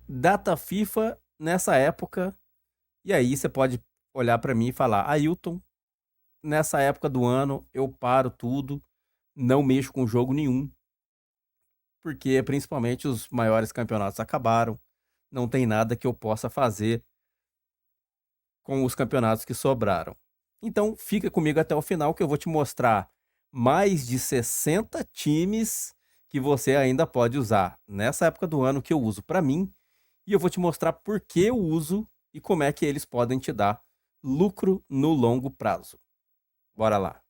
data FIFA nessa época, e aí você pode olhar para mim e falar, Ailton, nessa época do ano eu paro tudo, não mexo com jogo nenhum, porque principalmente os maiores campeonatos acabaram, não tem nada que eu possa fazer com os campeonatos que sobraram. Então fica comigo até o final que eu vou te mostrar mais de 60 times que você ainda pode usar nessa época do ano que eu uso para mim, e eu vou te mostrar por que eu uso e como é que eles podem te dar lucro no longo prazo. Bora lá.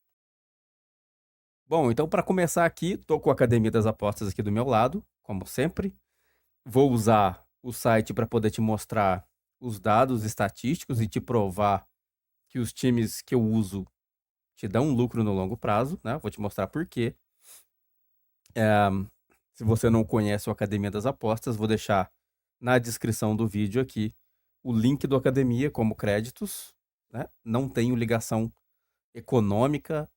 Bom, então para começar aqui, tô com a Academia das Apostas aqui do meu lado, como sempre. Vou usar o site para poder te mostrar os dados estatísticos e te provar que os times que eu uso te dão um lucro no longo prazo, né? Vou te mostrar por quê. Se você não conhece o Academia das Apostas, vou deixar na descrição do vídeo aqui o link do Academia como créditos, né? Não tenho ligação econômica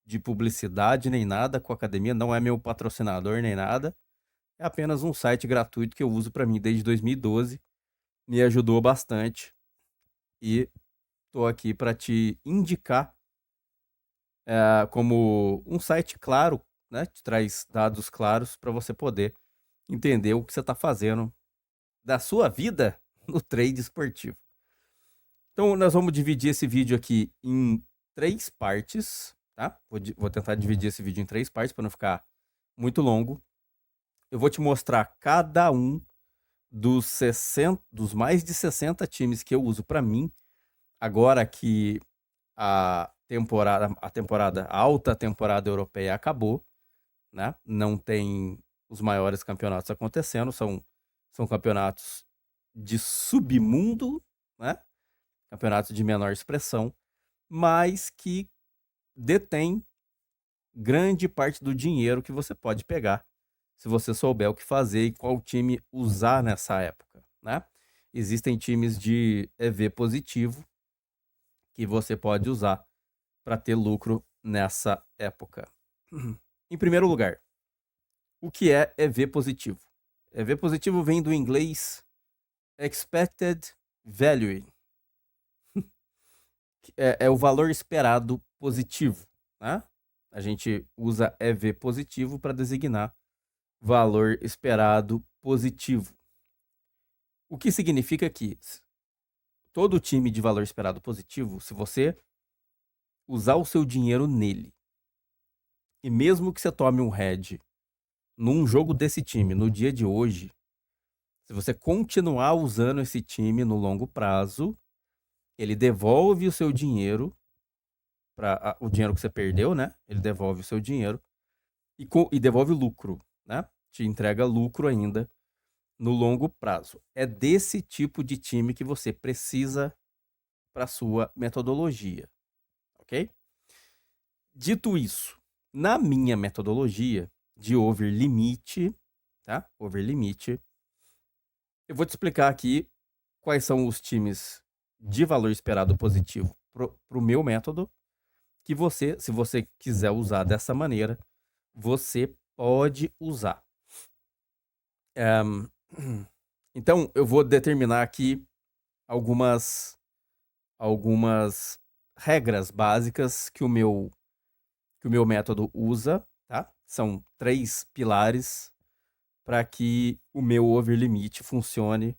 de publicidade nem nada com a Academia, não é meu patrocinador nem nada. É apenas um site gratuito que eu uso para mim desde 2012. Me ajudou bastante e estou aqui para te indicar como um site claro, né? Te traz dados claros para você poder entender o que você está fazendo da sua vida no trade esportivo. Então, nós vamos dividir esse vídeo aqui em 3 partes, tá? Vou tentar dividir esse vídeo em 3 partes para não ficar muito longo. Eu vou te mostrar cada um dos mais de 60 times que eu uso para mim, agora que a alta temporada europeia acabou, né? Não tem os maiores campeonatos acontecendo, são campeonatos de submundo, né? Campeonatos de menor expressão, mas que detém grande parte do dinheiro que você pode pegar se você souber o que fazer e qual time usar nessa época, né? Existem times de EV positivo que você pode usar para ter lucro nessa época. Em primeiro lugar, o que é EV positivo? EV positivo vem do inglês Expected Value, que é o valor esperado positivo, né? A gente usa EV positivo para designar valor esperado positivo. O que significa que todo time de valor esperado positivo, se você usar o seu dinheiro nele, e mesmo que você tome um head num jogo desse time no dia de hoje, se você continuar usando esse time no longo prazo, ele devolve o seu dinheiro, o dinheiro que você perdeu, né? Ele devolve o seu dinheiro e devolve lucro, né? Te entrega lucro ainda no longo prazo. É desse tipo de time que você precisa para sua metodologia, ok? Dito isso, na minha metodologia de over limite, tá? Over limite, eu vou te explicar aqui quais são os times de valor esperado positivo para o meu método, que você, se você quiser usar dessa maneira, você pode usar. Então, eu vou determinar aqui algumas regras básicas que o meu método usa, tá? São 3 pilares para que o meu over limite funcione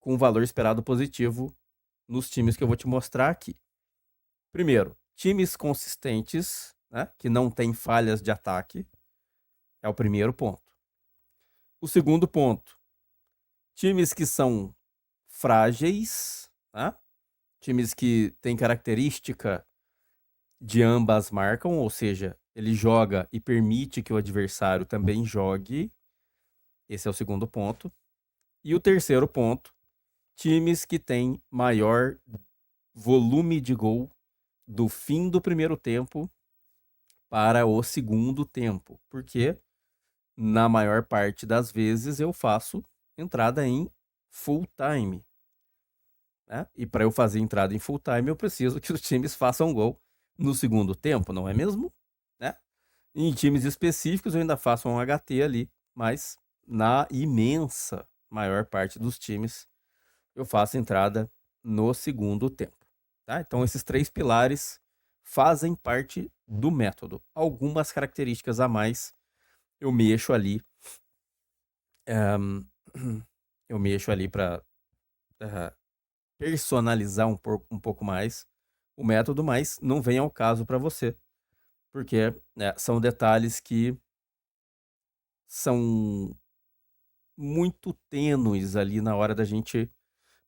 com o valor esperado positivo nos times que eu vou te mostrar aqui. Primeiro, times consistentes, né, que não têm falhas de ataque, é o primeiro ponto. O segundo ponto, times que são frágeis, né, times que têm característica de ambas marcam, ou seja, ele joga e permite que o adversário também jogue. Esse é o segundo ponto. E o terceiro ponto, times que têm maior volume de gol do fim do primeiro tempo para o segundo tempo, porque na maior parte das vezes eu faço entrada em full time, né? E para eu fazer entrada em full time eu preciso que os times façam gol no segundo tempo, não é mesmo? Né? Em times específicos eu ainda faço um HT ali, mas na imensa maior parte dos times, eu faço entrada no segundo tempo. Tá? Então, esses 3 pilares fazem parte do método. Algumas características a mais eu mexo ali. Eu mexo ali para personalizar um pouco mais o método, mas não vem ao caso para você, porque são detalhes que são muito tênues ali na hora da gente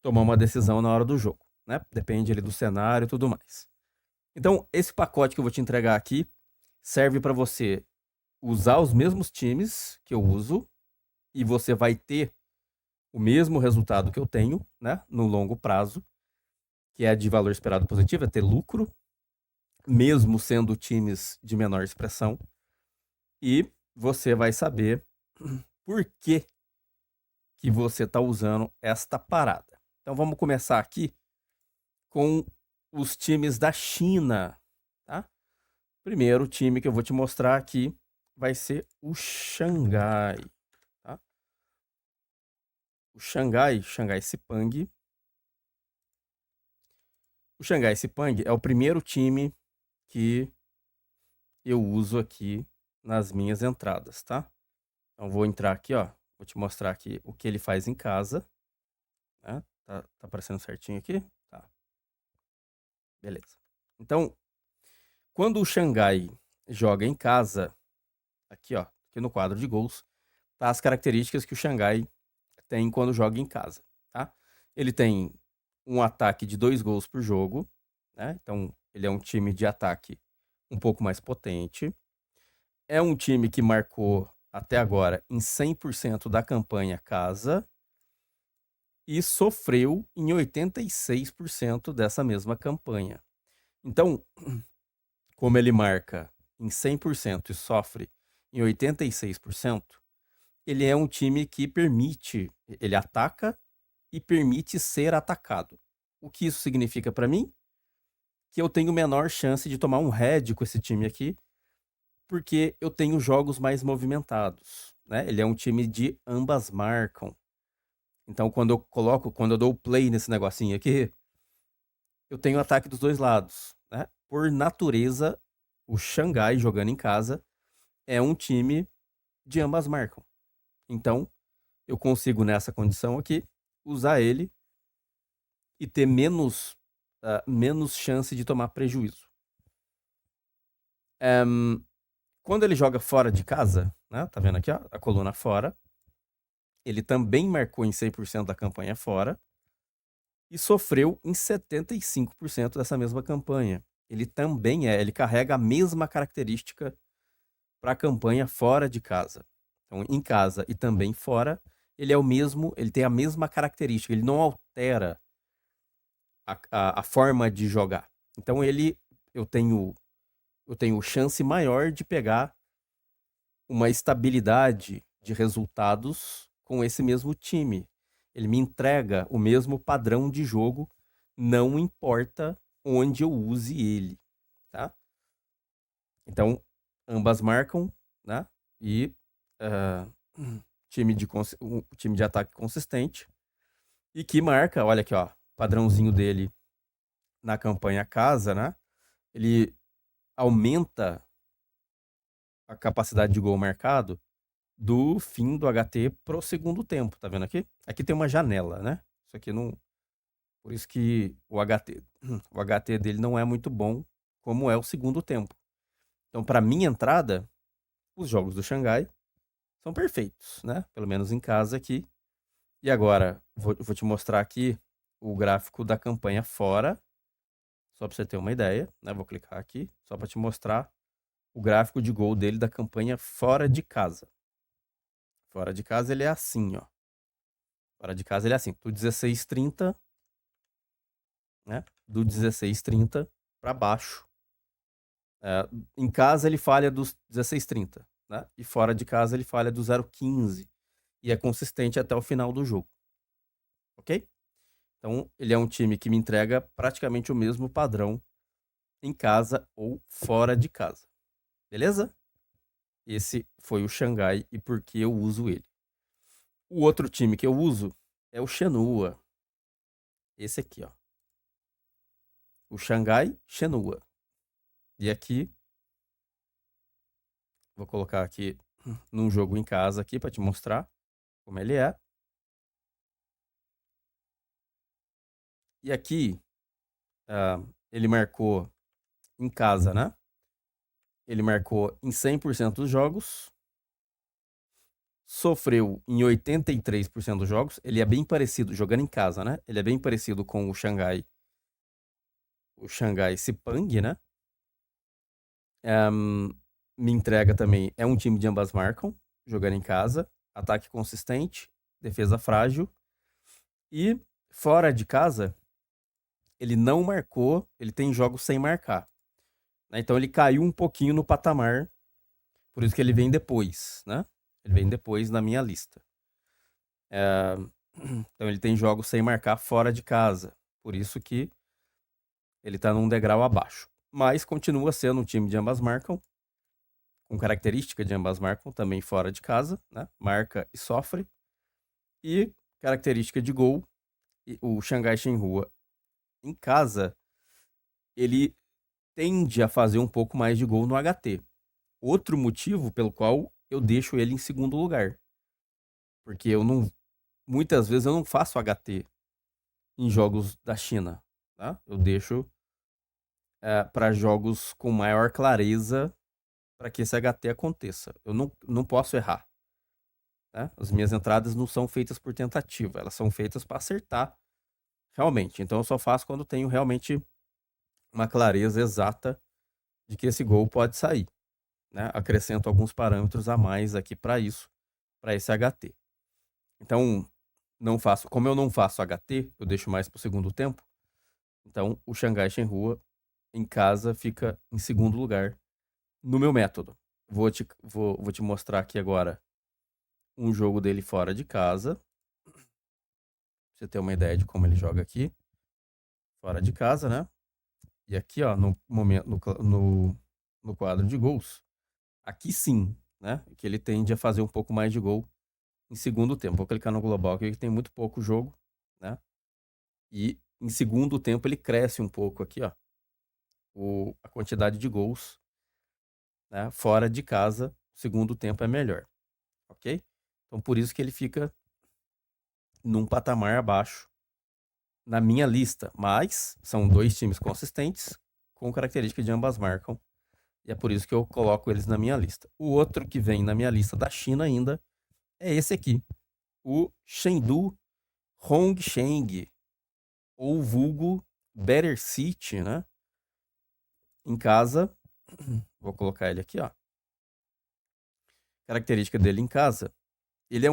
tomar uma decisão na hora do jogo, né? Depende ali do cenário e tudo mais. Então, esse pacote que eu vou te entregar aqui serve para você usar os mesmos times que eu uso e você vai ter o mesmo resultado que eu tenho, né, no longo prazo, que é de valor esperado positivo, é ter lucro, mesmo sendo times de menor expressão, e você vai saber por que você está usando esta parada. Então vamos começar aqui com os times da China, tá? Primeiro time que eu vou te mostrar aqui vai ser o Xangai, tá? O Xangai Sepang. O Xangai Sepang é o primeiro time que eu uso aqui nas minhas entradas, tá? Então vou entrar aqui, ó, vou te mostrar aqui o que ele faz em casa, né? Tá aparecendo certinho aqui? Tá. Beleza. Então, quando o Xangai joga em casa, aqui ó, aqui no quadro de gols, tá as características que o Xangai tem quando joga em casa, tá? Ele tem um ataque de 2 gols por jogo, né? Então, ele é um time de ataque um pouco mais potente. É um time que marcou até agora em 100% da campanha casa e sofreu em 86% dessa mesma campanha. Então, como ele marca em 100% e sofre em 86%, ele é um time que ele ataca e permite ser atacado. O que isso significa para mim? Que eu tenho menor chance de tomar um head com esse time aqui, porque eu tenho jogos mais movimentados, né? Ele é um time de ambas marcam. Então, quando eu dou o play nesse negocinho aqui, eu tenho ataque dos dois lados, né? Por natureza, o Xangai jogando em casa é um time de ambas marcam. Então, eu consigo nessa condição aqui usar ele e ter menos chance de tomar prejuízo. Quando ele joga fora de casa, né? Tá vendo aqui, ó, a coluna fora. Ele também marcou em 100% da campanha fora e sofreu em 75% dessa mesma campanha. Ele carrega a mesma característica para a campanha fora de casa. Então, em casa e também fora, ele tem a mesma característica, ele não altera a forma de jogar. Então, eu tenho chance maior de pegar uma estabilidade de resultados com esse mesmo time. Ele me entrega o mesmo padrão de jogo, não importa onde eu use ele, tá? Então, ambas marcam, né? E uh, time de ataque consistente e que marca, olha aqui, ó, padrãozinho dele na campanha casa, né? Ele aumenta a capacidade de gol marcado do fim do HT pro segundo tempo, tá vendo aqui? Aqui tem uma janela, né? Isso aqui não. Por isso que o HT dele não é muito bom, como é o segundo tempo. Então, para minha entrada, os jogos do Xangai são perfeitos, né? Pelo menos em casa aqui. E agora, vou te mostrar aqui o gráfico da campanha fora, só para você ter uma ideia, né? Vou clicar aqui, só para te mostrar o gráfico de gol dele da campanha fora de casa. Fora de casa ele é assim, ó. Fora de casa ele é assim, do 16:30, né? Do 16:30 para baixo. Em casa ele falha dos 16:30, né? E fora de casa ele falha do 0:15 e é consistente até o final do jogo. OK? Então, ele é um time que me entrega praticamente o mesmo padrão em casa ou fora de casa. Beleza? Esse foi o Xangai e por que eu uso ele. O outro time que eu uso é o Shenhua. Esse aqui, ó. O Xangai Shenhua. E aqui, vou colocar aqui num jogo em casa aqui para te mostrar como ele é. E aqui, ele marcou em casa, né? Ele marcou em 100% dos jogos, sofreu em 83% dos jogos. Ele é bem parecido, jogando em casa, né? Ele é bem parecido com o Xangai Sepang, né? Me entrega também, é um time de ambas marcam, jogando em casa, ataque consistente, defesa frágil. E fora de casa, ele não marcou, ele tem jogos sem marcar, né? Então ele caiu um pouquinho no patamar, por isso que ele vem depois, né? Ele vem depois na minha lista. Então ele tem jogos sem marcar fora de casa, por isso que ele tá num degrau abaixo. Mas continua sendo um time de ambas marcam, com característica de ambas marcam também fora de casa, né? Marca e sofre. E característica de gol, o Xangai Shenhua em casa, ele tende a fazer um pouco mais de gol no HT. Outro motivo pelo qual eu deixo ele em segundo lugar. Porque eu não. Muitas vezes eu não faço HT em jogos da China. Tá? Eu deixo para jogos com maior clareza para que esse HT aconteça. Eu não posso errar. Né? As minhas entradas não são feitas por tentativa, elas são feitas para acertar realmente. Então eu só faço quando tenho realmente uma clareza exata de que esse gol pode sair. Né? Acrescento alguns parâmetros a mais aqui para isso, para esse HT. Então, não faço, como eu não faço HT, eu deixo mais para o segundo tempo. Então, o Xangai Shenhua em casa fica em segundo lugar no meu método. Vou te mostrar aqui agora um jogo dele fora de casa. Pra você ter uma ideia de como ele joga aqui. Fora de casa, né? E aqui, ó, no momento, no quadro de gols. Aqui sim, né? Que ele tende a fazer um pouco mais de gol em segundo tempo. Vou clicar no global aqui, que tem muito pouco jogo, né? E em segundo tempo ele cresce um pouco aqui, ó. A quantidade de gols, né? Fora de casa, segundo tempo é melhor, ok? Então por isso que ele fica num patamar abaixo na minha lista. Mas são dois times consistentes, com característica de ambas marcam. E é por isso que eu coloco eles na minha lista. O outro que vem na minha lista da China ainda é esse aqui. O Chengdu Hongsheng, ou vulgo Better City, né? Em casa, vou colocar ele aqui, ó. Característica dele em casa, ele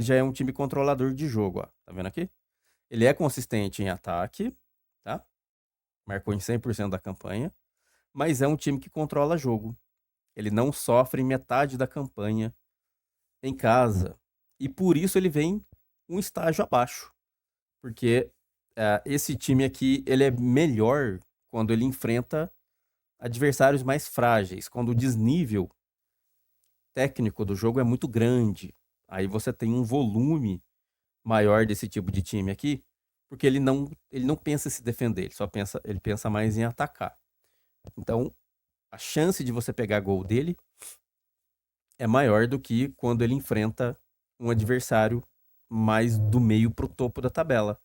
já é um time controlador de jogo, ó. Tá vendo aqui? Ele é consistente em ataque, tá? Marcou em 100% da campanha, mas é um time que controla jogo. Ele não sofre metade da campanha em casa. E por isso ele vem um estágio abaixo. Porque esse time aqui, ele é melhor quando ele enfrenta adversários mais frágeis, quando o desnível técnico do jogo é muito grande. Aí você tem um volume maior desse tipo de time aqui, porque ele não pensa em se defender, ele pensa mais em atacar. Então, a chance de você pegar gol dele é maior do que quando ele enfrenta um adversário mais do meio pro topo da tabela.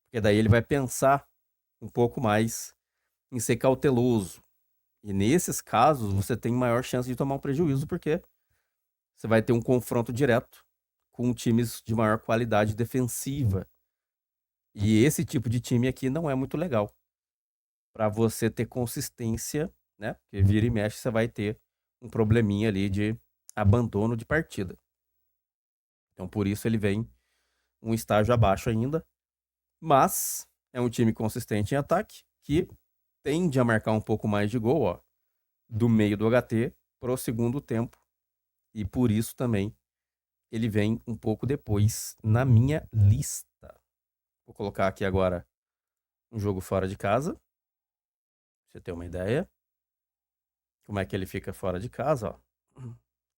Porque daí ele vai pensar um pouco mais em ser cauteloso. E nesses casos, você tem maior chance de tomar um prejuízo, porque você vai ter um confronto direto com times de maior qualidade defensiva. E esse tipo de time aqui não é muito legal para você ter consistência, né? Porque vira e mexe você vai ter um probleminha ali de abandono de partida. Então por isso ele vem um estágio abaixo ainda, mas é um time consistente em ataque que tende a marcar um pouco mais de gol, ó, do meio do HT pro segundo tempo. E por isso também ele vem um pouco depois na minha lista. Vou colocar aqui agora um jogo fora de casa, pra você ter uma ideia. Como é que ele fica fora de casa, ó.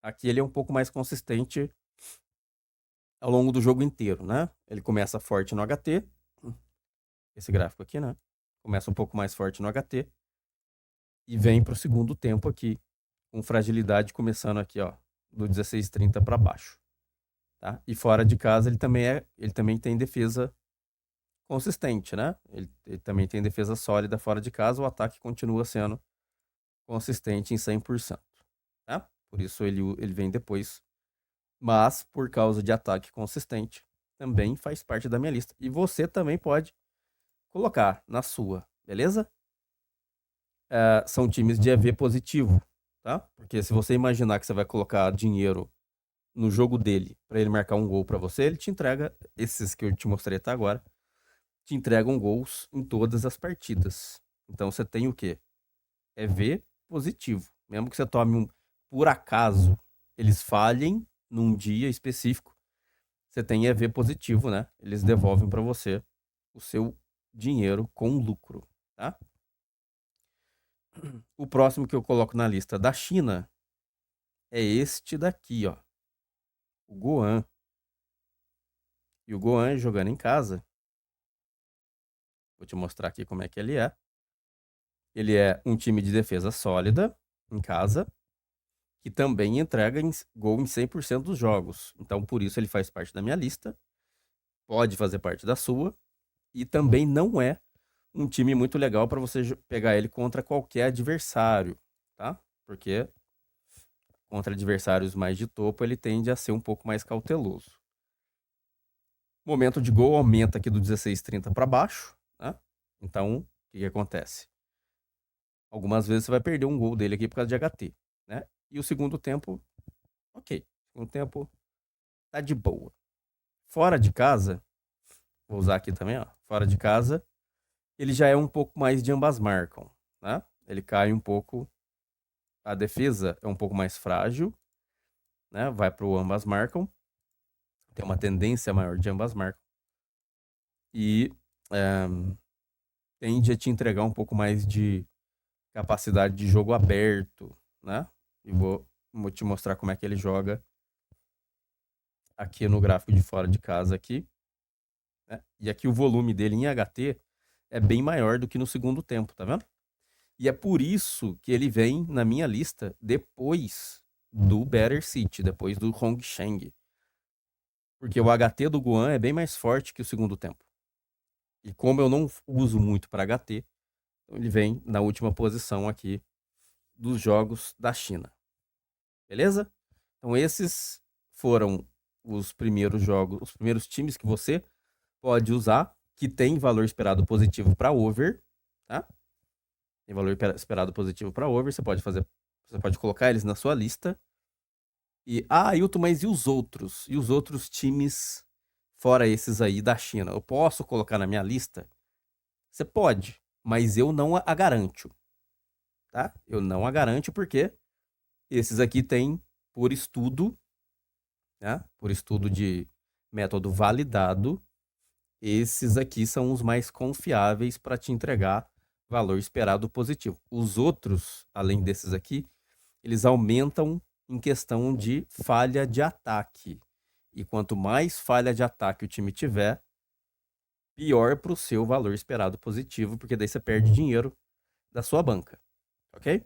Aqui ele é um pouco mais consistente ao longo do jogo inteiro, né? Ele começa forte no HT, esse gráfico aqui, né? Começa um pouco mais forte no HT e vem para o segundo tempo aqui, com fragilidade começando aqui, ó, do 16:30 para baixo, tá? E fora de casa ele também tem defesa consistente, né? Ele também tem defesa sólida fora de casa, o ataque continua sendo consistente em 100%, tá? Por isso ele vem depois. Mas, por causa de ataque consistente, também faz parte da minha lista. E você também pode colocar na sua, beleza? São times de EV positivo, tá? Porque se você imaginar que você vai colocar dinheiro no jogo dele para ele marcar um gol para você, ele te entrega, esses que eu te mostrei até agora, te entregam gols em todas as partidas. Então você tem o quê? EV positivo. Mesmo que você tome por acaso, eles falhem num dia específico, você tem EV positivo, né? Eles devolvem para você o seu dinheiro com lucro, tá? O próximo que eu coloco na lista da China é este daqui, ó. O Goan. E o Goan jogando em casa. Vou te mostrar aqui como é que ele é. Ele é um time de defesa sólida em casa, que também entrega gol em 100% dos jogos. Então, por isso ele faz parte da minha lista. Pode fazer parte da sua. E também não é um time muito legal para você pegar ele contra qualquer adversário, tá? Porque contra adversários mais de topo, ele tende a ser um pouco mais cauteloso. Momento de gol aumenta aqui do 16:30 para baixo, né? Então, o que acontece? Algumas vezes você vai perder um gol dele aqui por causa de HT, né? E o segundo tempo, ok. O segundo tempo tá de boa. Fora de casa, vou usar aqui também, ó. Fora de casa, ele já é um pouco mais de ambas marcam, né? Ele cai um pouco, a defesa é um pouco mais frágil, né? Vai pro ambas marcam, tem uma tendência maior de ambas marcam. E é, tende a te entregar um pouco mais de capacidade de jogo aberto, né? E vou te mostrar como é que ele joga aqui no gráfico de fora de casa aqui, né? E aqui o volume dele em HT é bem maior do que no segundo tempo, tá vendo? E é por isso que ele vem na minha lista depois do Better City, depois do Hongsheng. Porque o HT do Guan é bem mais forte que o segundo tempo. E como eu não uso muito para HT, ele vem na última posição aqui dos jogos da China. Beleza? Então esses foram os primeiros jogos, os primeiros times que você pode usar que tem valor esperado positivo para over, tá? Tem valor esperado positivo para over, você pode colocar eles na sua lista. E Ailton, mas e os outros? E os outros times fora esses aí da China? Eu posso colocar na minha lista? Você pode, mas eu não a garanto, tá? Eu não a garanto porque esses aqui têm por estudo, né? Por estudo de método validado, esses aqui são os mais confiáveis para te entregar valor esperado positivo. Os outros, além desses aqui, eles aumentam em questão de falha de ataque. E quanto mais falha de ataque o time tiver, pior para o seu valor esperado positivo, porque daí você perde dinheiro da sua banca, ok?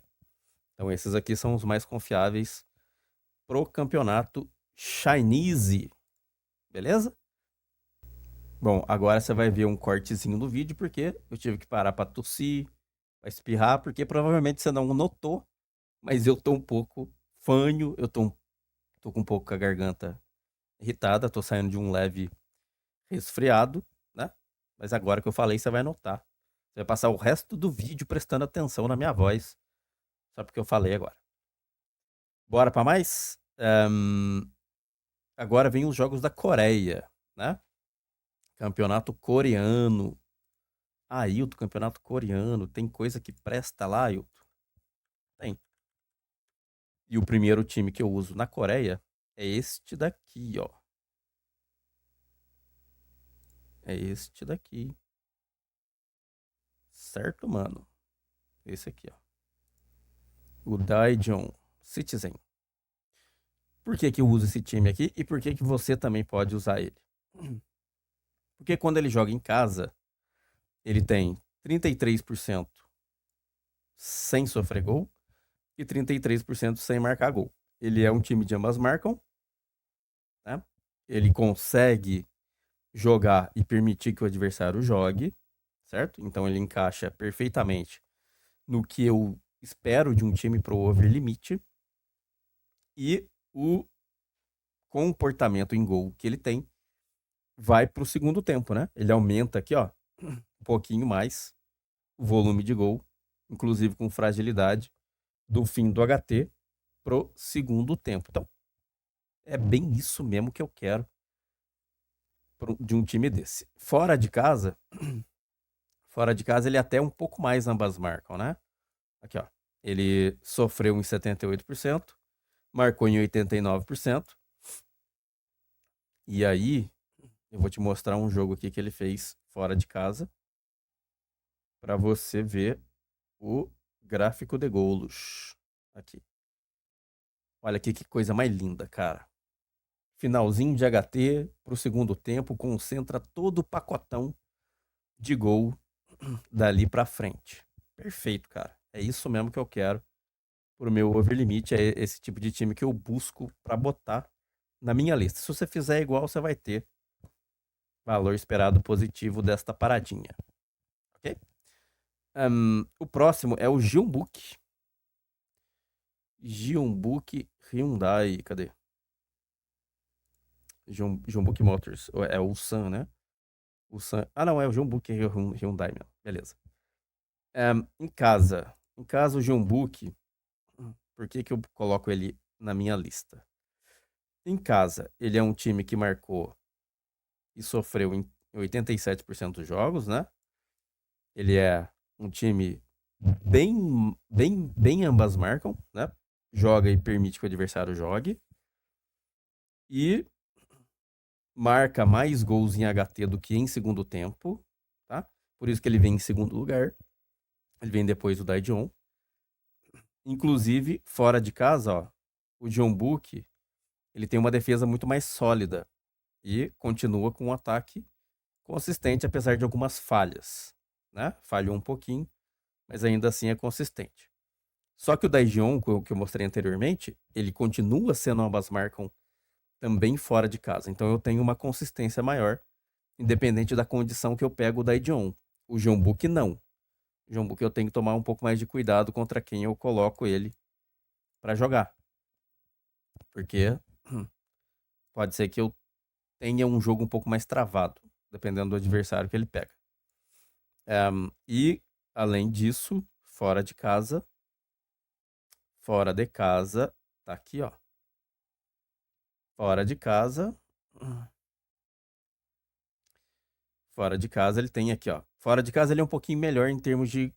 Então esses aqui são os mais confiáveis pro campeonato Chinese, beleza? Bom, agora você vai ver um cortezinho no vídeo, porque eu tive que parar para tossir, para espirrar, porque provavelmente você não notou, mas eu tô um pouco fanho, tô com um pouco com a garganta irritada, tô saindo de um leve resfriado, né? Mas agora que eu falei, você vai notar. Você vai passar o resto do vídeo prestando atenção na minha voz, só porque eu falei agora. Bora para mais? Agora vem os jogos da Coreia, né? Campeonato coreano. Ailton, campeonato coreano. Tem coisa que presta lá, Ailton? Tem. E o primeiro time que eu uso na Coreia é este daqui, ó. É este daqui. Certo, mano? Esse aqui, ó. O Daejeon Citizen. Por que que eu uso esse time aqui e por que que você também pode usar ele? Porque quando ele joga em casa, ele tem 33% sem sofrer gol e 33% sem marcar gol. Ele é um time de ambas marcam, né? Ele consegue jogar e permitir que o adversário jogue, certo? Então ele encaixa perfeitamente no que eu espero de um time pro over limite e o comportamento em gol que ele tem vai pro segundo tempo, né? Ele aumenta aqui, ó, um pouquinho mais o volume de gol, inclusive com fragilidade do fim do HT pro segundo tempo. Então, é bem isso mesmo que eu quero de um time desse. Fora de casa ele até um pouco mais ambas marcam, né? Aqui, ó. Ele sofreu em 78%, marcou em 89%. E aí, eu vou te mostrar um jogo aqui que ele fez fora de casa para você ver o gráfico de golos. Aqui. Olha aqui que coisa mais linda, cara. Finalzinho de HT pro segundo tempo, concentra todo o pacotão de gol dali pra frente. Perfeito, cara. É isso mesmo que eu quero pro meu over limite. É esse tipo de time que eu busco pra botar na minha lista. Se você fizer igual, você vai ter valor esperado positivo desta paradinha. Ok? O próximo é o Jeonbuk. Jeonbuk Hyundai. Cadê? Jeonbuk Motors. É o Ulsan, né? Ulsan. Ah, não, é o Jeonbuk Hyundai mesmo. Beleza. Em casa. Em casa, o Jeonbuk. Por que que eu coloco ele na minha lista? Em casa, ele é um time que marcou e sofreu em 87% dos jogos, né? Ele é um time bem ambas marcam, né? Joga e permite que o adversário jogue. E marca mais gols em HT do que em segundo tempo, tá? Por isso que ele vem em segundo lugar. Ele vem depois do Daejeon. Inclusive, fora de casa, ó, o Jeonbuk, ele tem uma defesa muito mais sólida e continua com um ataque consistente, apesar de algumas falhas, né? Falhou um pouquinho, mas ainda assim é consistente. Só que o Daejeon, que eu mostrei anteriormente, ele continua sendo ambas marcam também fora de casa. Então eu tenho uma consistência maior, independente da condição que eu pego o Daejeon. O Jeonbuk não. O Jeonbuk eu tenho que tomar um pouco mais de cuidado contra quem eu coloco ele para jogar. Porque pode ser que eu tenha um jogo um pouco mais travado, dependendo do adversário que ele pega. E, além disso, fora de casa, tá aqui, ó. Fora de casa, ele tem aqui, ó. Fora de casa ele é um pouquinho melhor em termos de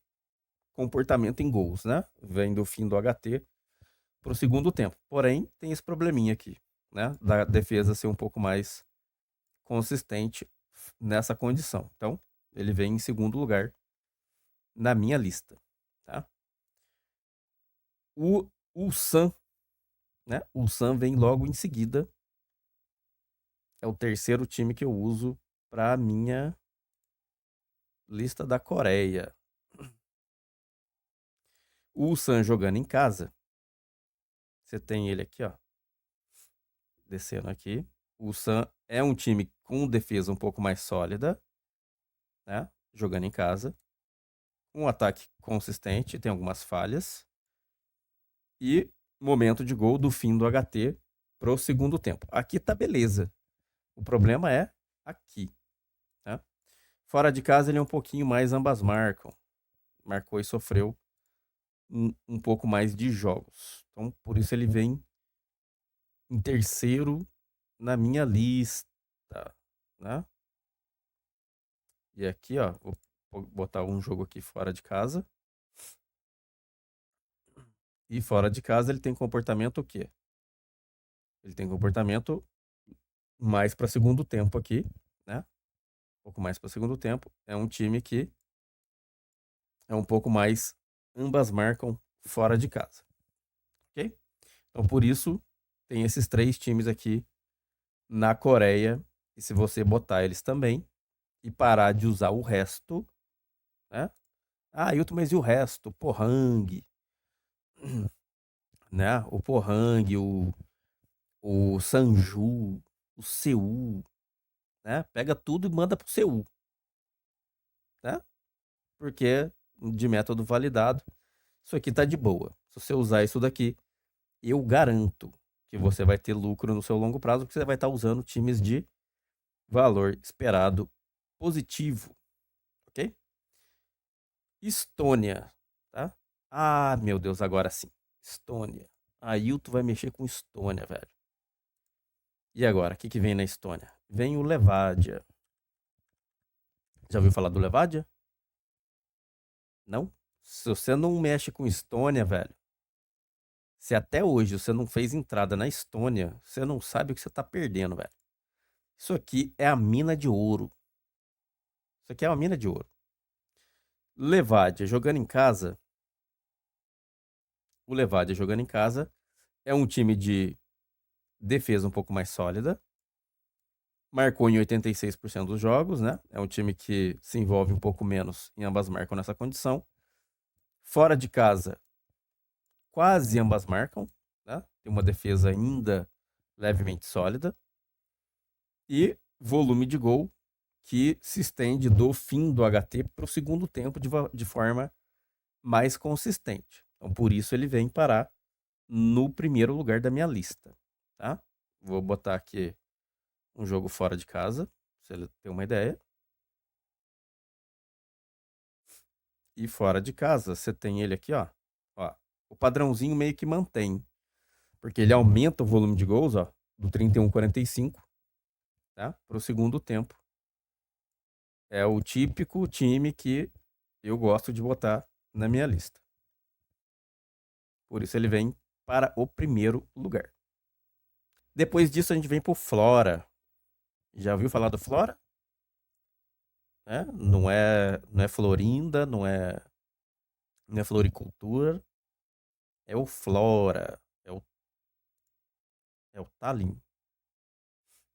comportamento em gols, né? Vem do fim do HT pro segundo tempo. Porém, tem esse probleminha aqui, né? Da defesa ser um pouco mais consistente nessa condição. Então, ele vem em segundo lugar na minha lista, tá? O Ulsan, né? O Ulsan vem logo em seguida. É o terceiro time que eu uso para minha lista da Coreia. O Ulsan jogando em casa. Você tem ele aqui, ó. Descendo aqui. O Ulsan é um time com defesa um pouco mais sólida, né? Jogando em casa. Um ataque consistente, tem algumas falhas. E momento de gol do fim do HT pro segundo tempo. Aqui tá beleza. O problema é aqui, tá? Fora de casa ele é um pouquinho mais ambas marcam. Marcou e sofreu um pouco mais de jogos. Então, por isso ele vem em terceiro na minha lista, né? E aqui, ó, vou botar um jogo aqui fora de casa. E fora de casa ele tem comportamento o quê? Ele tem comportamento mais para segundo tempo aqui, né? Um pouco mais para segundo tempo. É um time que é um pouco mais ambas marcam fora de casa. OK? Então por isso tem esses 3 times aqui na Coreia. E se você botar eles também e parar de usar o resto, né? Ah, Hilton, mas e o resto? O Pohang, né? O Pohang, o Sanju, o Seul, né? Pega tudo e manda pro Seul, né? Porque de método validado, isso aqui tá de boa. Se você usar isso daqui, eu garanto que você vai ter lucro no seu longo prazo, porque você vai estar usando times de valor esperado positivo, ok? Estônia, tá? Ah, meu Deus, agora sim. Estônia. Ailton vai mexer com Estônia, velho. E agora, o que que vem na Estônia? Vem o Levadia. Já ouviu falar do Levadia? Não? Se você não mexe com Estônia, velho, se até hoje você não fez entrada na Estônia, você não sabe o que você tá perdendo, velho. Isso aqui é a mina de ouro. Isso aqui é uma mina de ouro. Levadia jogando em casa. O Levadia jogando em casa é um time de defesa um pouco mais sólida. Marcou em 86% dos jogos, né? É um time que se envolve um pouco menos em ambas marcam nessa condição. Fora de casa, quase ambas marcam, né? Tem uma defesa ainda levemente sólida. E volume de gol que se estende do fim do HT para o segundo tempo de forma mais consistente. Então, por isso ele vem parar no primeiro lugar da minha lista, tá? Vou botar aqui um jogo fora de casa, pra você ter uma ideia. E fora de casa, você tem ele aqui, ó. Ó, o padrãozinho meio que mantém, porque ele aumenta o volume de gols, ó, do 31,45, tá? Para o segundo tempo. É o típico time que eu gosto de botar na minha lista. Por isso ele vem para o primeiro lugar. Depois disso a gente vem pro Flora. Já ouviu falar do Flora? É, não é Florinda, não é Floricultura, é o Flora, é o Tallinn,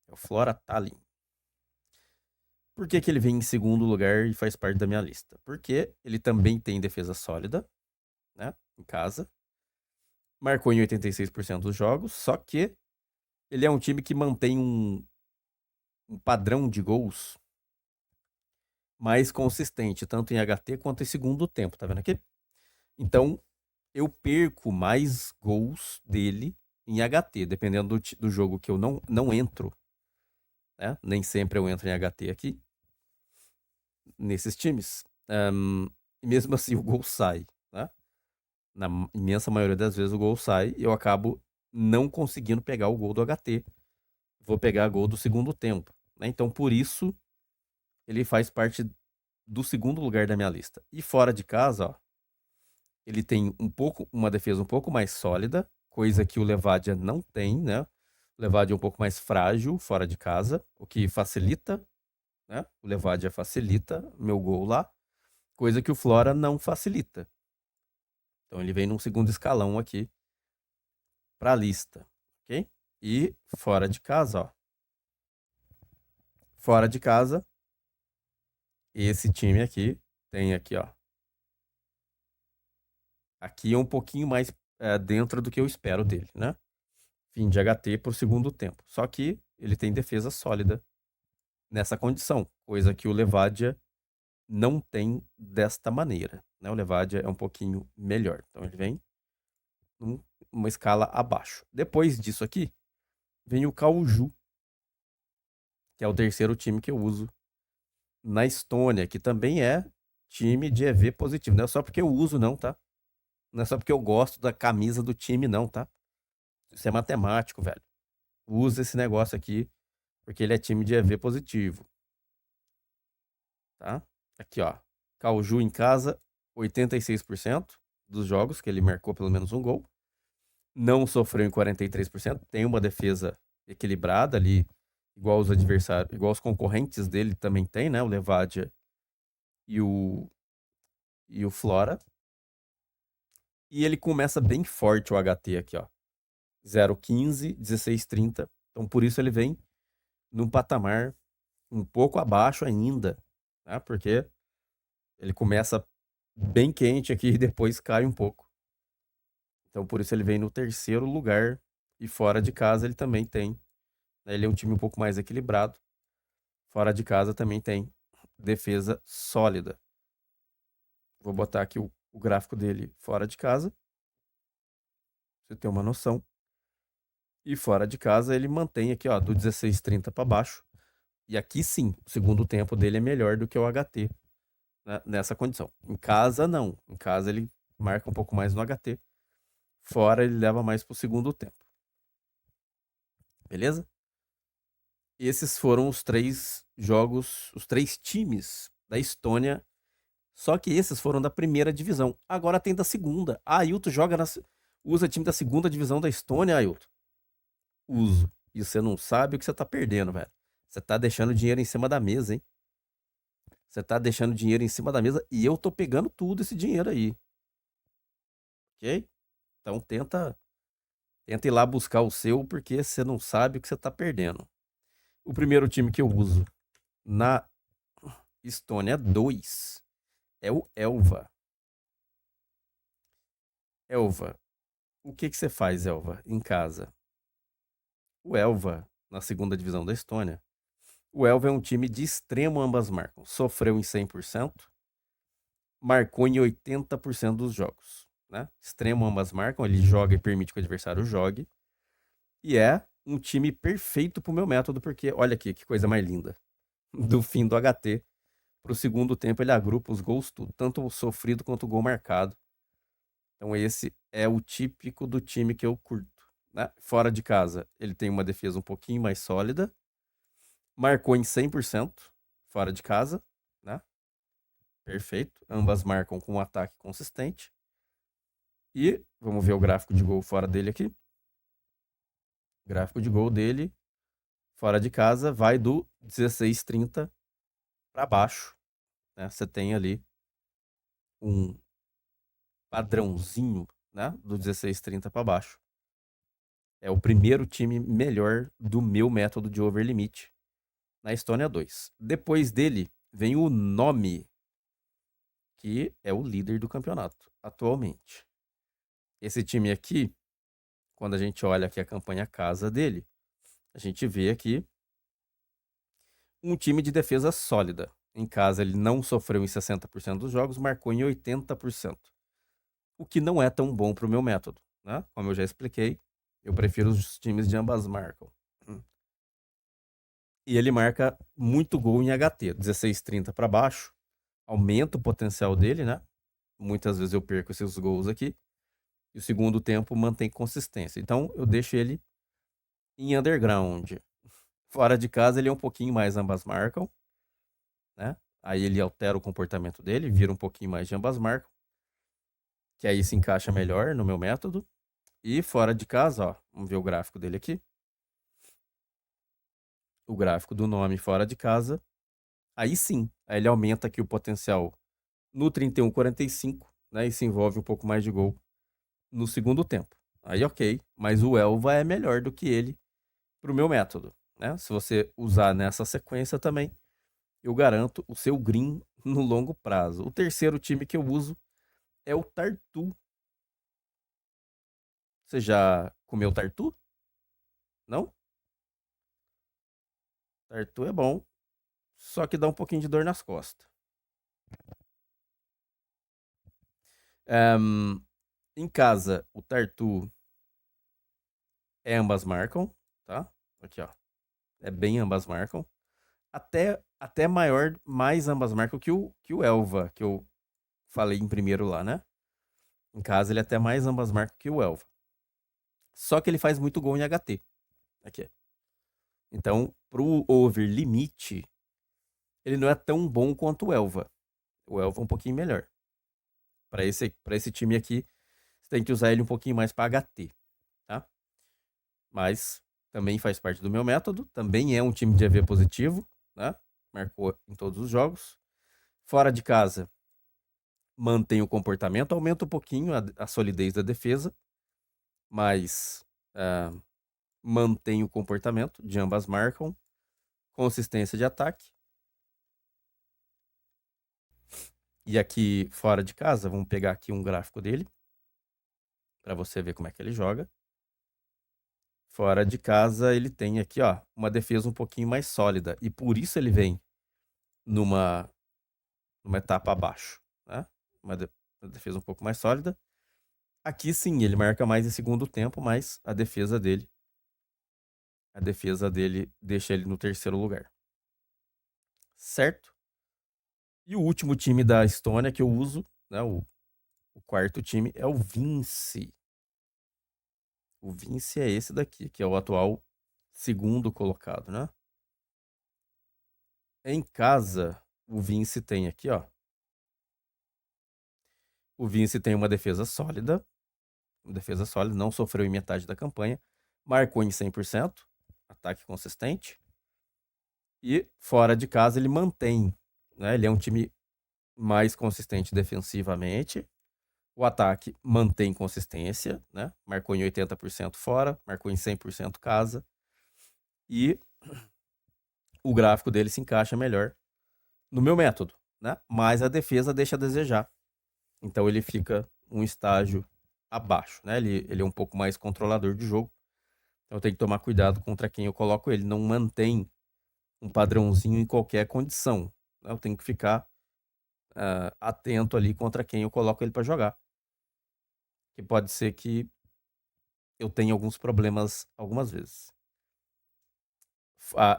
é o Flora Tallinn. Por que que ele vem em segundo lugar e faz parte da minha lista? Porque ele também tem defesa sólida, né, em casa. Marcou em 86% dos jogos, só que ele é um time que mantém um padrão de gols mais consistente, tanto em HT quanto em segundo tempo, tá vendo aqui? Então, eu perco mais gols dele em HT, dependendo do jogo que eu não entro, né? Nem sempre eu entro em HT aqui, nesses times. E mesmo assim o gol sai, né? Na imensa maioria das vezes o gol sai e eu acabo não conseguindo pegar o gol do HT. Vou pegar gol do segundo tempo, né? Então, por isso, ele faz parte do segundo lugar da minha lista. E fora de casa, ó, ele tem uma defesa um pouco mais sólida, coisa que o Levadia não tem, né? O Levadia é um pouco mais frágil fora de casa, o que facilita, né? O Levadia facilita meu gol lá, coisa que o Flora não facilita. Então ele vem num segundo escalão aqui para a lista, ok? E fora de casa, ó. Fora de casa, esse time aqui tem aqui, ó. Aqui é um pouquinho mais dentro do que eu espero dele, né? Fim de HT por segundo tempo. Só que ele tem defesa sólida nessa condição, coisa que o Levadia não tem desta maneira, né? O Levadia é um pouquinho melhor. Então ele vem uma escala abaixo. Depois disso aqui, vem o Kaiju, que é o terceiro time que eu uso na Estônia, que também é time de EV positivo. Não é só porque eu uso, não, tá? Não é só porque eu gosto da camisa do time, não, tá? Isso é matemático, velho. Usa esse negócio aqui, porque ele é time de EV positivo, tá? Aqui, ó. Kaiju em casa, 86% dos jogos que ele marcou pelo menos um gol. Não sofreu em 43%. Tem uma defesa equilibrada ali, igual os adversários, igual os concorrentes dele também tem, né? O Levadia e o Flora. E ele começa bem forte o HT aqui, ó. 0,15, 16,30. Então, por isso ele vem num patamar um pouco abaixo ainda, tá? Porque ele começa bem quente aqui e depois cai um pouco. Então, por isso ele vem no terceiro lugar. E fora de casa ele também tem, né? Ele é um time um pouco mais equilibrado. Fora de casa também tem defesa sólida. Vou botar aqui o gráfico dele fora de casa, pra você ter uma noção. E fora de casa ele mantém aqui, ó, do 16,30 para baixo. E aqui sim, o segundo tempo dele é melhor do que o HT, né, nessa condição. Em casa, não. Em casa ele marca um pouco mais no HT. Fora ele leva mais pro segundo tempo. Beleza? Esses foram os três jogos, os três times da Estônia. Só que esses foram da primeira divisão. Agora tem da segunda. Ah, Ailton usa time da segunda divisão da Estônia, Ailton. Uso. E você não sabe o que você tá perdendo, velho. Você tá deixando dinheiro em cima da mesa, hein? Você tá deixando dinheiro em cima da mesa e eu tô pegando tudo esse dinheiro aí. Ok? Então tenta ir lá buscar o seu, porque você não sabe o que você tá perdendo. O primeiro time que eu uso na Estônia 2 é o Elva. Elva. O que que você faz, Elva, em casa? O Elva, na segunda divisão da Estônia, o Elva é um time de extremo ambas marcam. Sofreu em 100%, marcou em 80% dos jogos. Né? Extremo ambas marcam, ele joga e permite que o adversário jogue. E é um time perfeito pro meu método, porque olha aqui que coisa mais linda. Do fim do HT pro segundo tempo ele agrupa os gols tudo, tanto o sofrido quanto o gol marcado. Então esse é o típico do time que eu curto. Né? Fora de casa, ele tem uma defesa um pouquinho mais sólida. Marcou em 100% fora de casa, né? Perfeito. Ambas marcam com um ataque consistente. E vamos ver o gráfico de gol fora dele aqui. O gráfico de gol dele fora de casa vai do 16,30 para baixo, né? Você tem ali um padrãozinho, né, do 16,30 para baixo. É o primeiro time melhor do meu método de over limit na Estônia 2. Depois dele vem o Nome, que é o líder do campeonato atualmente. Esse time aqui, quando a gente olha aqui a campanha casa dele, a gente vê aqui um time de defesa sólida. Em casa ele não sofreu em 60% dos jogos, marcou em 80%. O que não é tão bom para o meu método, né? Como eu já expliquei, eu prefiro os times de ambas marcam. E ele marca muito gol em HT, 16,30 para baixo, aumenta o potencial dele, né? Muitas vezes eu perco esses gols aqui. E o segundo tempo mantém consistência. Então eu deixo ele em underground. Fora de casa ele é um pouquinho mais ambas marcam, né? Aí ele altera o comportamento dele, vira um pouquinho mais de ambas marcam, que aí se encaixa melhor no meu método. E fora de casa, ó, vamos ver o gráfico dele aqui. O gráfico do Nome fora de casa. Aí sim, aí ele aumenta aqui o potencial no 31-45, né? E se envolve um pouco mais de gol no segundo tempo. Aí ok, mas o Elva é melhor do que ele pro meu método, né? Se você usar nessa sequência também, eu garanto o seu green no longo prazo. O terceiro time que eu uso é o Tartu. Você já comeu Tartu? Não? Tartu é bom, só que dá um pouquinho de dor nas costas. Ehm, em casa, o Tartu é ambas marcam, tá? Aqui, ó. É bem ambas marcam. Até maior, mais ambas marcam que o Elva, que eu falei em primeiro lá, né? Em casa ele é até mais ambas marcam que o Elva. Só que ele faz muito gol em HT. Aqui. Então, pro over limite, ele não é tão bom quanto o Elva. O Elva é um pouquinho melhor. Para esse time aqui, você tem que usar ele um pouquinho mais para HT, tá? Mas também faz parte do meu método. Também é um time de EV positivo, né? Marcou em todos os jogos. Fora de casa, mantém o comportamento, aumenta um pouquinho a solidez da defesa, mas mantém o comportamento de ambas marcam, consistência de ataque. E aqui fora de casa, vamos pegar aqui um gráfico dele para você ver como é que ele joga. Fora de casa, ele tem aqui, ó, uma defesa um pouquinho mais sólida e por isso ele vem numa etapa abaixo, né? Uma defesa um pouco mais sólida. Aqui sim, ele marca mais em segundo tempo, mas a defesa dele deixa ele no terceiro lugar. Certo? E o último time da Estônia que eu uso, né, o quarto time é o Vinci. O Vinci é esse daqui, que é o atual segundo colocado, né? Em casa, o Vinci tem aqui, ó. O Vinci tem uma defesa sólida, não sofreu em metade da campanha, marcou em 100%, ataque consistente. E fora de casa ele mantém, né? Ele é um time mais consistente defensivamente. O ataque mantém consistência, né? Marcou em 80% fora, marcou em 100% casa. E o gráfico dele se encaixa melhor no meu método, né? Mas a defesa deixa a desejar. Então ele fica um estágio abaixo, né? Ele é um pouco mais controlador de jogo. Então eu tenho que tomar cuidado contra quem eu coloco ele. Não mantém um padrãozinho em qualquer condição, né? Eu tenho que ficar atento ali contra quem eu coloco ele para jogar. Que pode ser que eu tenha alguns problemas algumas vezes.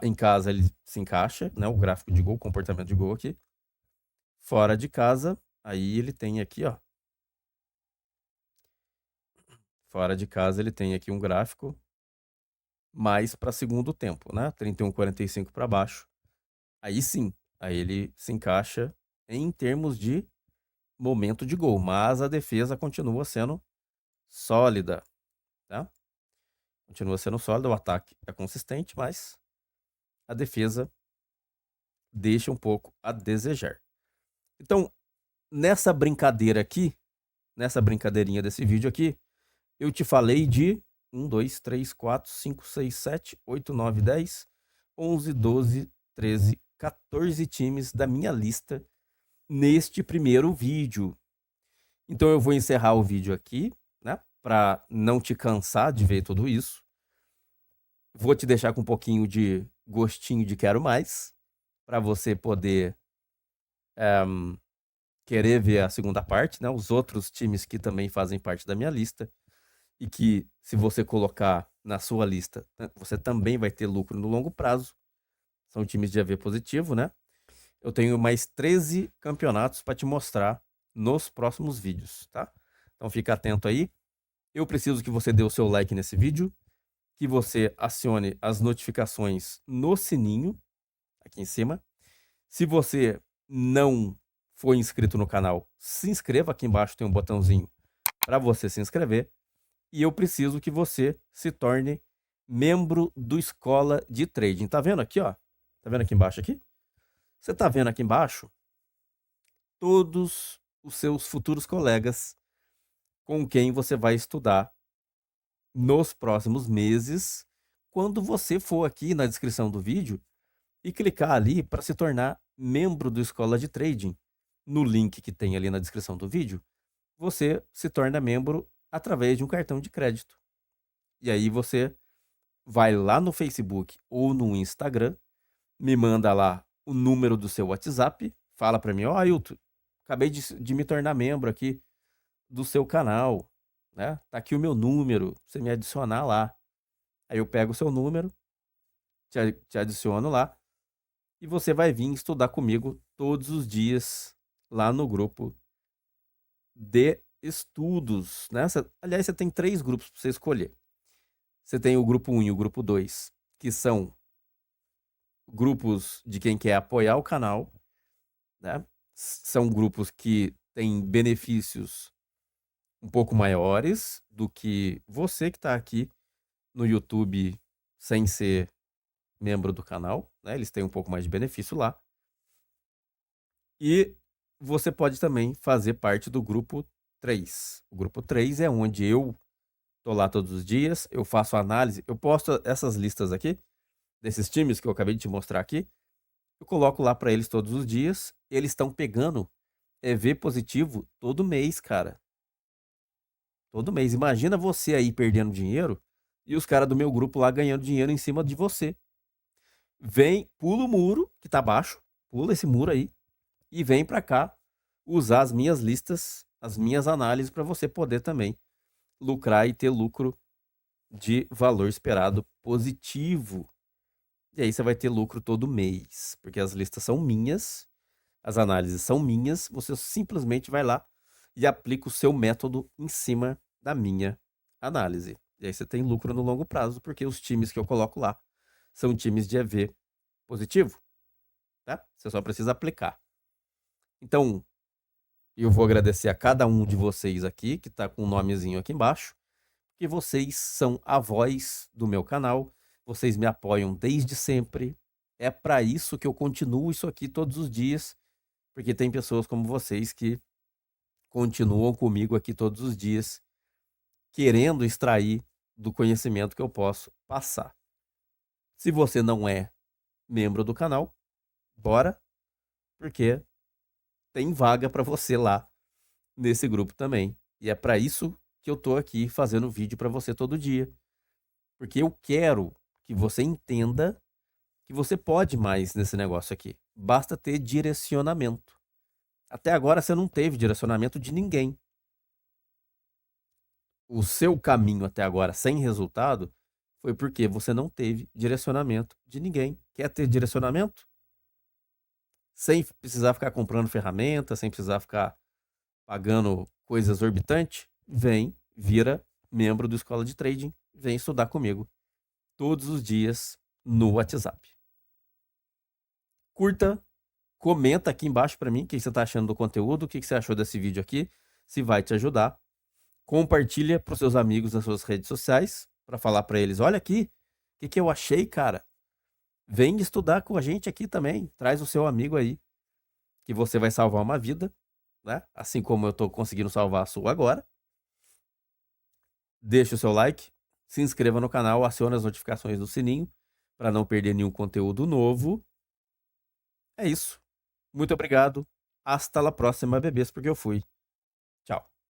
Em casa ele se encaixa, né? O gráfico de gol, o comportamento de gol aqui. Fora de casa, aí ele tem aqui, ó. Fora de casa ele tem aqui um gráfico mais para segundo tempo, né? 31-45 para baixo. Aí sim, aí ele se encaixa em termos de momento de gol, mas a defesa continua sendo sólida, tá? Continua sendo sólida, o ataque é consistente, mas a defesa deixa um pouco a desejar. Então, nessa brincadeira aqui, nessa brincadeirinha desse vídeo aqui, eu te falei de 1, 2, 3, 4, 5, 6, 7, 8, 9, 10, 11, 12, 13, 14 times da minha lista neste primeiro vídeo. Então eu vou encerrar o vídeo aqui, né, para não te cansar de ver tudo isso. Vou te deixar com um pouquinho de gostinho de quero mais, para você poder querer ver a segunda parte, né? Os outros times que também fazem parte da minha lista e que, se você colocar na sua lista, você também vai ter lucro no longo prazo. São times de AV positivo, né? Eu tenho mais 13 campeonatos para te mostrar nos próximos vídeos, tá? Então fica atento aí. Eu preciso que você dê o seu like nesse vídeo, que você acione as notificações no sininho aqui em cima. Se você não for inscrito no canal, se inscreva. Aqui embaixo tem um botãozinho para você se inscrever. E eu preciso que você se torne membro do Escola de Trading. Tá vendo aqui, ó? Tá vendo aqui embaixo aqui? Você tá vendo aqui embaixo todos os seus futuros colegas com quem você vai estudar nos próximos meses, quando você for aqui na descrição do vídeo e clicar ali para se tornar membro do Escola de Trading. No link que tem ali na descrição do vídeo, você se torna membro através de um cartão de crédito. E aí você vai lá no Facebook ou no Instagram, me manda lá o número do seu WhatsApp, fala para mim, ó, Ailton, acabei de me tornar membro aqui do seu canal, né? Tá aqui o meu número, você me adicionar lá. Aí eu pego o seu número, te adiciono lá, e você vai vir estudar comigo todos os dias lá no grupo de estudos, né? Aliás, você tem 3 grupos para você escolher. Você tem o grupo 1 e o grupo 2, que são grupos de quem quer apoiar o canal, né? São grupos que têm benefícios um pouco maiores do que você que está aqui no YouTube sem ser membro do canal, né? Eles têm um pouco mais de benefício lá. E você pode também fazer parte do grupo 3. O grupo 3 é onde eu tô lá todos os dias, eu faço análise, eu posto essas listas aqui, desses times que eu acabei de te mostrar aqui, eu coloco lá para eles todos os dias, eles estão pegando EV positivo todo mês, cara. Todo mês. Imagina você aí perdendo dinheiro e os caras do meu grupo lá ganhando dinheiro em cima de você. Vem, pula o muro que tá baixo, pula esse muro aí e vem para cá usar as minhas listas, as minhas análises para você poder também lucrar e ter lucro de valor esperado positivo. E aí você vai ter lucro todo mês, porque as listas são minhas, as análises são minhas, você simplesmente vai lá e aplica o seu método em cima da minha análise. E aí você tem lucro no longo prazo, porque os times que eu coloco lá são times de EV positivo, tá? Você só precisa aplicar. Então, eu vou agradecer a cada um de vocês aqui, que está com o nomezinho aqui embaixo, que vocês são a voz do meu canal, vocês me apoiam desde sempre. É para isso que eu continuo isso aqui todos os dias, porque tem pessoas como vocês que continuam comigo aqui todos os dias, querendo extrair do conhecimento que eu posso passar. Se você não é membro do canal, bora, porque tem vaga para você lá nesse grupo também. E é para isso que eu tô aqui fazendo vídeo para você todo dia. Porque eu quero que você entenda que você pode mais nesse negócio aqui. Basta ter direcionamento. Até agora você não teve direcionamento de ninguém. O seu caminho até agora sem resultado foi porque você não teve direcionamento de ninguém. Quer ter direcionamento? Sem precisar ficar comprando ferramenta, sem precisar ficar pagando coisa exorbitante? Vem, vira membro do Escola de Trading, vem estudar comigo todos os dias no WhatsApp. Curta, comenta aqui embaixo para mim o que você está achando do conteúdo, o que você achou desse vídeo aqui, se vai te ajudar. Compartilha para os seus amigos nas suas redes sociais, para falar para eles, olha aqui, o que eu achei, cara. Vem estudar com a gente aqui também, traz o seu amigo aí, que você vai salvar uma vida, né? Assim como eu estou conseguindo salvar a sua agora. Deixe o seu like, se inscreva no canal, acione as notificações do sininho, para não perder nenhum conteúdo novo. É isso. Muito obrigado. Hasta la próxima, bebês, porque eu fui.